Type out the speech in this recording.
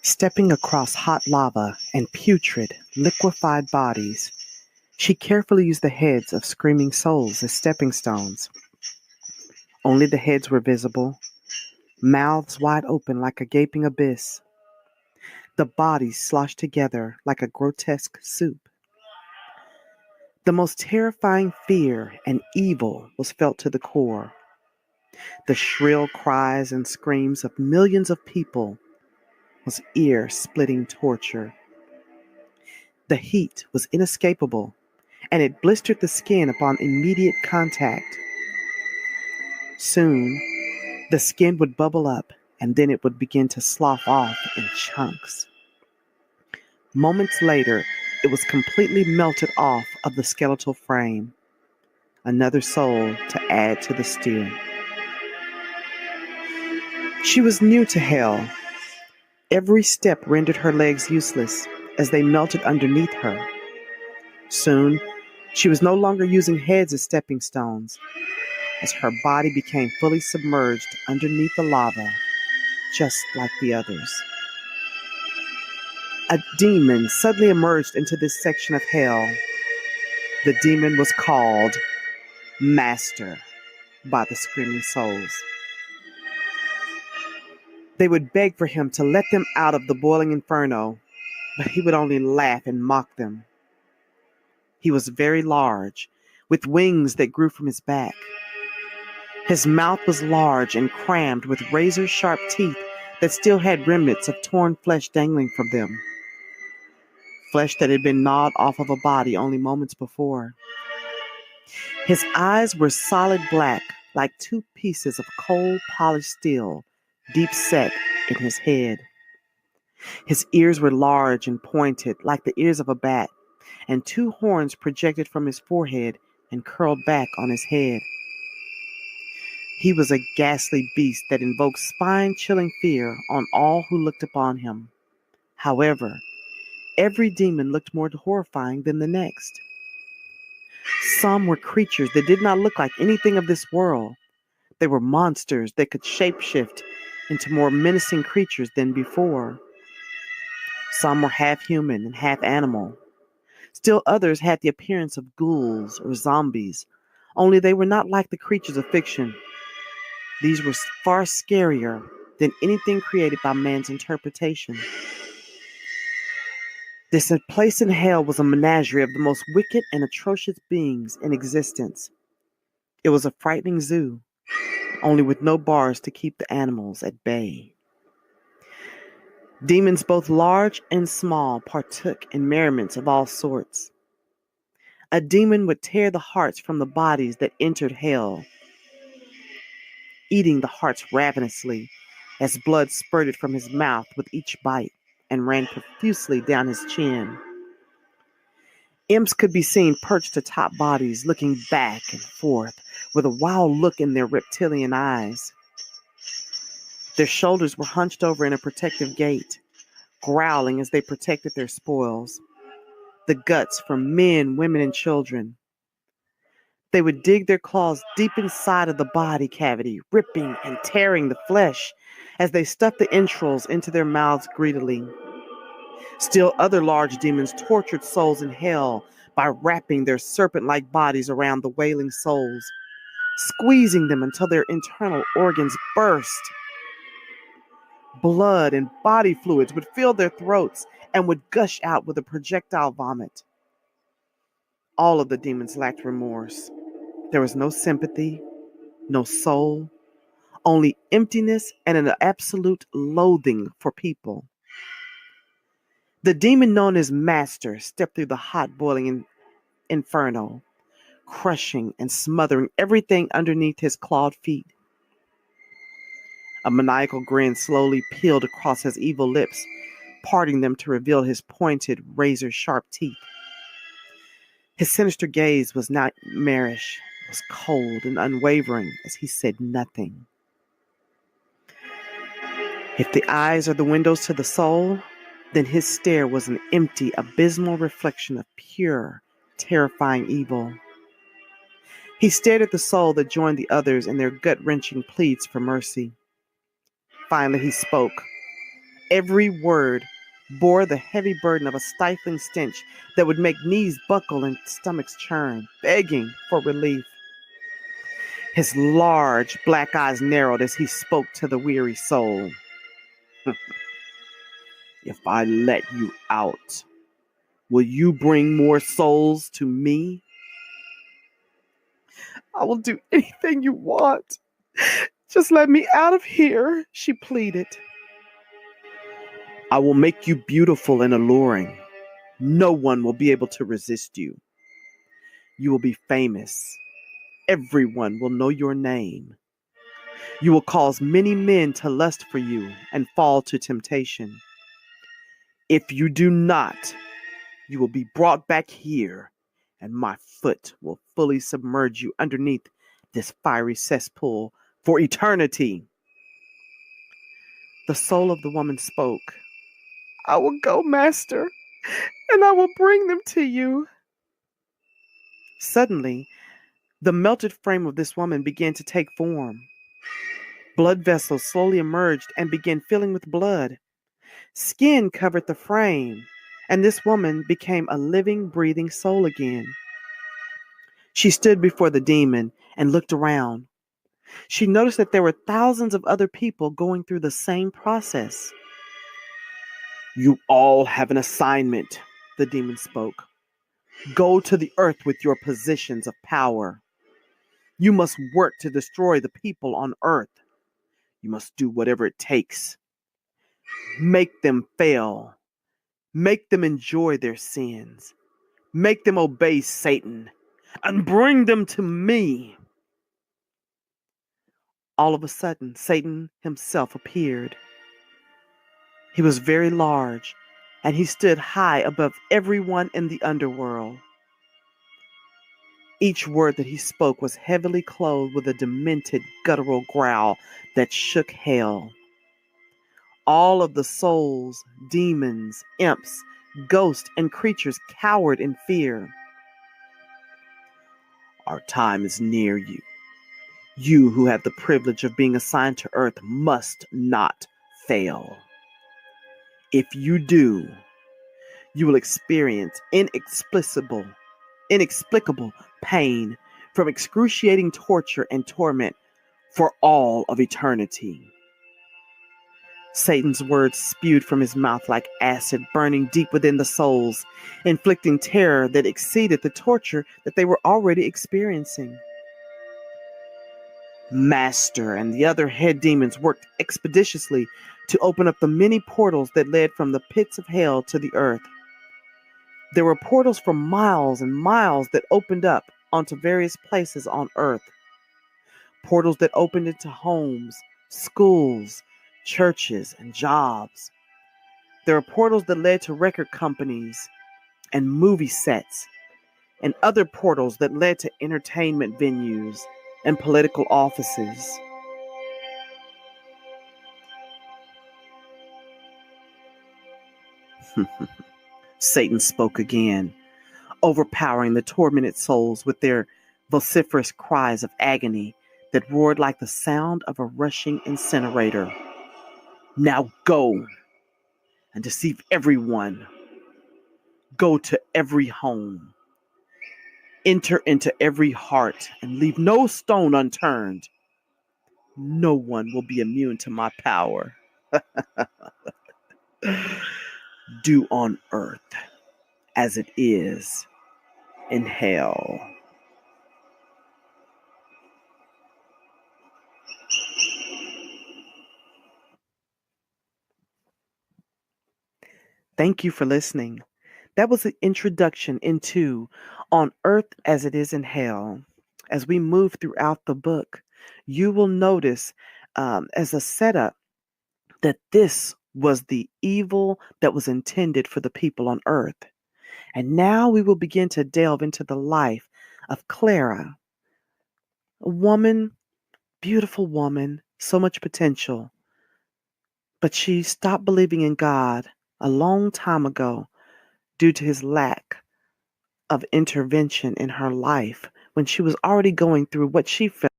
Stepping across hot lava and putrid, liquefied bodies, she carefully used the heads of screaming souls as stepping stones. Only the heads were visible, mouths wide open like a gaping abyss, the bodies sloshed together like a grotesque soup. The most terrifying fear and evil was felt to the core. The shrill cries and screams of millions of people was ear-splitting torture. The heat was inescapable, and it blistered the skin upon immediate contact. Soon, the skin would bubble up, and then it would begin to slough off in chunks. Moments later, it was completely melted off of the skeletal frame. Another soul to add to the stew. She was new to hell. Every step rendered her legs useless as they melted underneath her. Soon, she was no longer using heads as stepping stones, as her body became fully submerged underneath the lava, just like the others. A demon suddenly emerged into this section of hell. The demon was called Master by the screaming souls. They would beg for him to let them out of the boiling inferno, but he would only laugh and mock them. He was very large, with wings that grew from his back. His mouth was large and crammed with razor-sharp teeth that still had remnants of torn flesh dangling from them. Flesh that had been gnawed off of a body only moments before. His eyes were solid black, like two pieces of cold polished steel, deep set in his head. His ears were large and pointed, like the ears of a bat, and two horns projected from his forehead and curled back on his head. He was a ghastly beast that invoked spine-chilling fear on all who looked upon him. However, every demon looked more horrifying than the next. Some were creatures that did not look like anything of this world. They were monsters that could shapeshift into more menacing creatures than before. Some were half human and half animal. Still others had the appearance of ghouls or zombies, only they were not like the creatures of fiction. These were far scarier than anything created by man's interpretation. This place in hell was a menagerie of the most wicked and atrocious beings in existence. It was a frightening zoo, only with no bars to keep the animals at bay. Demons both large and small partook in merriments of all sorts. A demon would tear the hearts from the bodies that entered hell, eating the hearts ravenously as blood spurted from his mouth with each bite and ran profusely down his chin. Imps could be seen perched atop bodies, looking back and forth with a wild look in their reptilian eyes. Their shoulders were hunched over in a protective gait, growling as they protected their spoils, the guts from men, women, and children. They would dig their claws deep inside of the body cavity, ripping and tearing the flesh as they stuffed the entrails into their mouths greedily. Still other large demons tortured souls in hell by wrapping their serpent-like bodies around the wailing souls, squeezing them until their internal organs burst. Blood and body fluids would fill their throats and would gush out with a projectile vomit. All of the demons lacked remorse. There was no sympathy, no soul, only emptiness and an absolute loathing for people. The demon known as Master stepped through the hot boiling inferno, crushing and smothering everything underneath his clawed feet. A maniacal grin slowly peeled across his evil lips, parting them to reveal his pointed, razor-sharp teeth. His sinister gaze was nightmarish, was cold and unwavering as he said nothing. If the eyes are the windows to the soul, then his stare was an empty, abysmal reflection of pure, terrifying evil. He stared at the soul that joined the others in their gut-wrenching pleas for mercy. Finally he spoke. Every word bore the heavy burden of a stifling stench that would make knees buckle and stomachs churn, begging for relief. His large black eyes narrowed as he spoke to the weary soul. If I let you out, will you bring more souls to me? I will do anything you want. Just let me out of here, she pleaded. I will make you beautiful and alluring. No one will be able to resist you. You will be famous. Everyone will know your name. You will cause many men to lust for you and fall to temptation. If you do not, you will be brought back here, and my foot will fully submerge you underneath this fiery cesspool for eternity. The soul of the woman spoke. I will go, master, and I will bring them to you. Suddenly, the melted frame of this woman began to take form. Blood vessels slowly emerged and began filling with blood. Skin covered the frame, and this woman became a living, breathing soul again. She stood before the demon and looked around. She noticed that there were thousands of other people going through the same process. You all have an assignment, the demon spoke. Go to the earth with your positions of power. You must work to destroy the people on earth. You must do whatever it takes. Make them fail. Make them enjoy their sins. Make them obey Satan. And bring them to me. All of a sudden, Satan himself appeared. He was very large, and he stood high above everyone in the underworld. Each word that he spoke was heavily clothed with a demented, guttural growl that shook hell. All of the souls, demons, imps, ghosts, and creatures cowered in fear. Our time is near you. You who have the privilege of being assigned to earth must not fail. If you do, you will experience inexplicable pain from excruciating torture and torment for all of eternity. Satan's words spewed from his mouth like acid burning deep within the souls, inflicting terror that exceeded the torture that they were already experiencing. Master and the other head demons worked expeditiously to open up the many portals that led from the pits of hell to the earth. There were portals for miles and miles that opened up onto various places on earth. Portals that opened into homes, schools, churches, and jobs. There were portals that led to record companies and movie sets, and other portals that led to entertainment venues and political offices. Satan spoke again, overpowering the tormented souls with their vociferous cries of agony that roared like the sound of a rushing incinerator. Now go and deceive everyone. Go to every home. Enter into every heart and leave no stone unturned. No one will be immune to my power. Do on earth as it is in hell. Thank you for listening. That was an introduction into On Earth as It Is in Hell. As we move throughout the book, you will notice as a setup that this was the evil that was intended for the people on earth. And now we will begin to delve into the life of Clara, a woman, beautiful woman, so much potential. But she stopped believing in God a long time ago due to his lack of intervention in her life when she was already going through what she felt